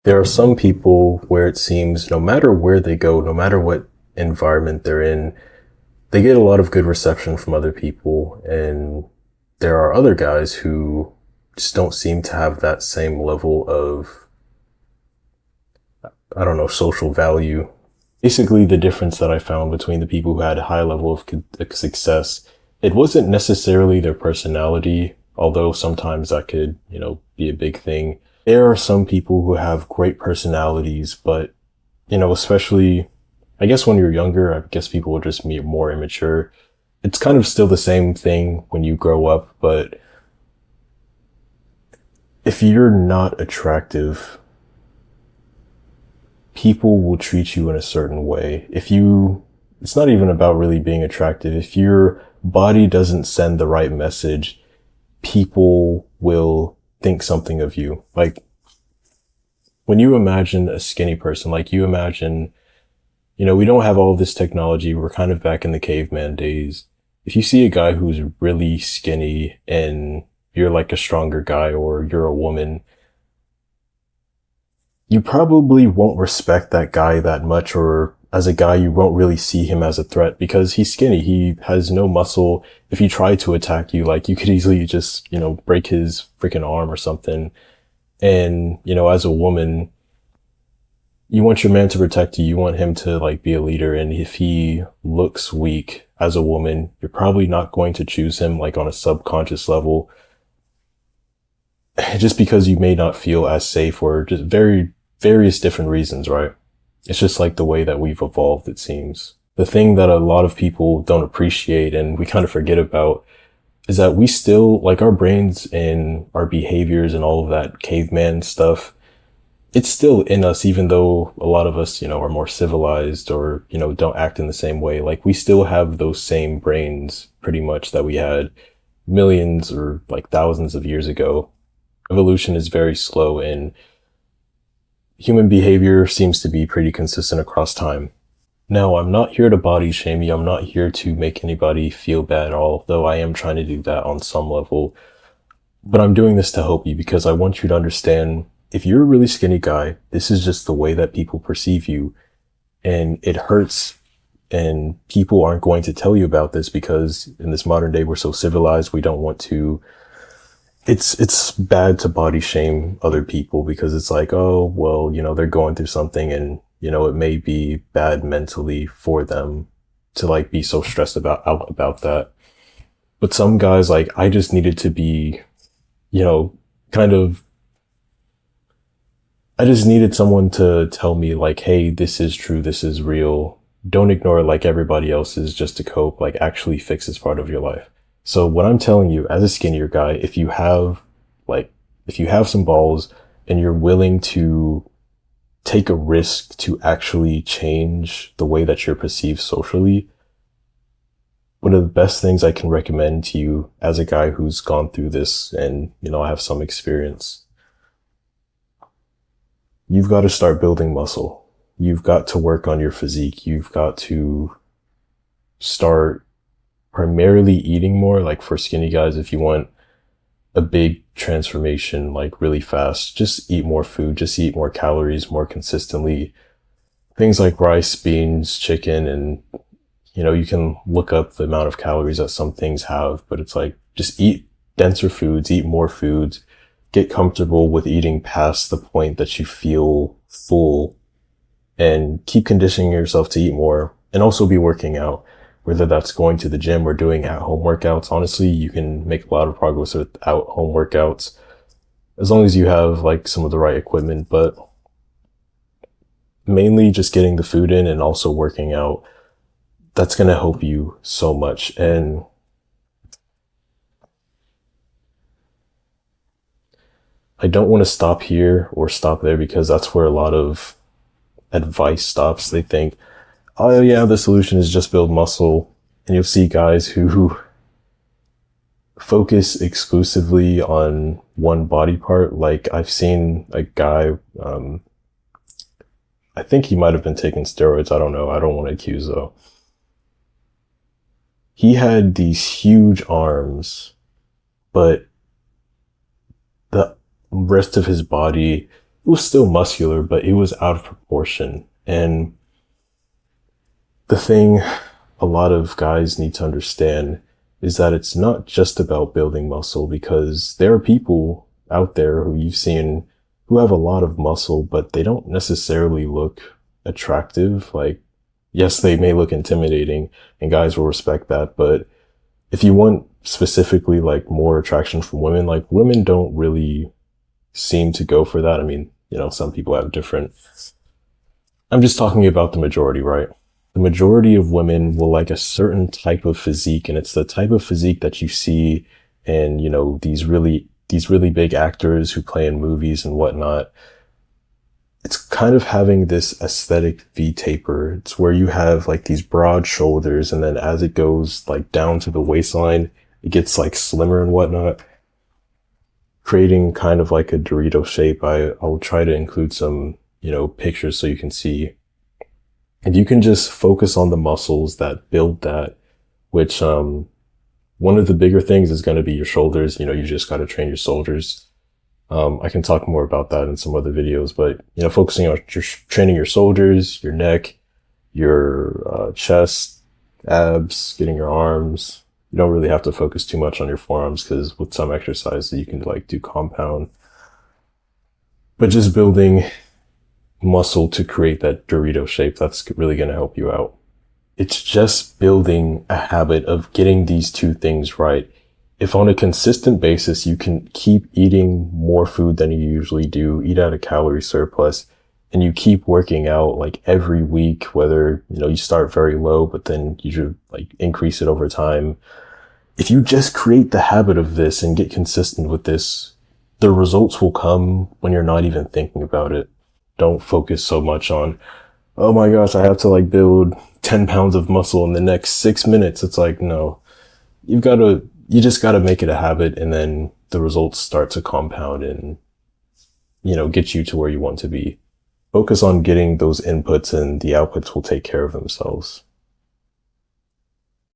There are some people where it seems no matter where they go, no matter what environment they're in, they get a lot of good reception from other people. And there are other guys who just don't seem to have that same level of, I don't know, social value. Basically, the difference that I found between the people who had a high level of success, it wasn't necessarily their personality, although sometimes that could, be a big thing. There are some people who have great personalities, but, especially, I guess when you're younger, I guess people will just be more immature. It's kind of still the same thing when you grow up, but if you're not attractive, people will treat you in a certain way. It's not even about really being attractive. If your body doesn't send the right message, people will think something of you. Like when you imagine a skinny person, like you imagine, we don't have all of this technology. We're kind of back in the caveman days. If you see a guy who's really skinny and you're like a stronger guy or you're a woman, you probably won't respect that guy that much, or as a guy, you won't really see him as a threat because he's skinny. He has no muscle. If he tried to attack you, like you could easily just, break his freaking arm or something. And, as a woman, you want your man to protect you. You want him to like be a leader. And if he looks weak as a woman, you're probably not going to choose him like on a subconscious level just because you may not feel as safe or just various different reasons, right? It's just like the way that we've evolved, it seems. The thing that a lot of people don't appreciate and we kind of forget about is that we still, like our brains and our behaviors and all of that caveman stuff, it's still in us, even though a lot of us, are more civilized or, don't act in the same way. Like we still have those same brains pretty much that we had millions or like thousands of years ago. Evolution is very slow and human behavior seems to be pretty consistent across time. Now, I'm not here to body shame you. I'm not here to make anybody feel bad, although I am trying to do that on some level. But I'm doing this to help you because I want you to understand if you're a really skinny guy, this is just the way that people perceive you. And it hurts. And people aren't going to tell you about this because in this modern day, we're so civilized. We don't want to. It's bad to body shame other people because it's like, oh, well, they're going through something and, it may be bad mentally for them to like be so stressed about that. But some guys, like, I just needed to be, kind of, I just needed someone to tell me like, hey, this is true. This is real. Don't ignore it like everybody else is just to cope, like actually fix this part of your life. So what I'm telling you as a skinnier guy, if you have some balls and you're willing to take a risk to actually change the way that you're perceived socially, one of the best things I can recommend to you as a guy who's gone through this and, I have some experience, you've got to start building muscle. You've got to work on your physique. You've got to start primarily eating more. Like for skinny guys, if you want a big transformation, like really fast, just eat more food, just eat more calories more consistently. Things like rice, beans, chicken, and, you can look up the amount of calories that some things have, but it's like, just eat denser foods, eat more foods, get comfortable with eating past the point that you feel full and keep conditioning yourself to eat more and also be working out. Whether that's going to the gym or doing at-home workouts, honestly, you can make a lot of progress without home workouts as long as you have like some of the right equipment, but mainly just getting the food in and also working out. That's going to help you so much. And I don't want to stop here or stop there because that's where a lot of advice stops. They think, oh yeah, the solution is just build muscle. And you'll see guys who focus exclusively on one body part. Like I've seen a guy, I think he might have been taking steroids. I don't know. I don't want to accuse though. He had these huge arms, but the rest of his body it was still muscular, but it was out of proportion. And the thing a lot of guys need to understand is that it's not just about building muscle, because there are people out there who you've seen who have a lot of muscle, but they don't necessarily look attractive. Like, yes, they may look intimidating and guys will respect that. But if you want specifically like more attraction from women, like women don't really seem to go for that. I mean, some people have different, I'm just talking about the majority, right? The majority of women will like a certain type of physique, and it's the type of physique that you see in, these really big actors who play in movies and whatnot. It's kind of having this aesthetic V taper. It's where you have like these broad shoulders, and then as it goes like down to the waistline, it gets like slimmer and whatnot, creating kind of like a Dorito shape. I'll try to include some, pictures so you can see. If you can just focus on the muscles that build that, which, one of the bigger things is going to be your shoulders. You just got to train your shoulders. I can talk more about that in some other videos, but, focusing on training your shoulders, your neck, your chest, abs, getting your arms. You don't really have to focus too much on your forearms, because with some exercises you can like do compound, but just building muscle to create that Dorito shape, that's really going to help you out. It's just building a habit of getting these two things right. If on a consistent basis, you can keep eating more food than you usually do, eat at a calorie surplus, and you keep working out like every week, whether, you start very low, but then you should like increase it over time. If you just create the habit of this and get consistent with this, the results will come when you're not even thinking about it. Don't focus so much on, oh my gosh, I have to like build 10 pounds of muscle in the next 6 minutes. It's like, no, you just got to make it a habit, and then the results start to compound and, get you to where you want to be. Focus on getting those inputs, and the outputs will take care of themselves.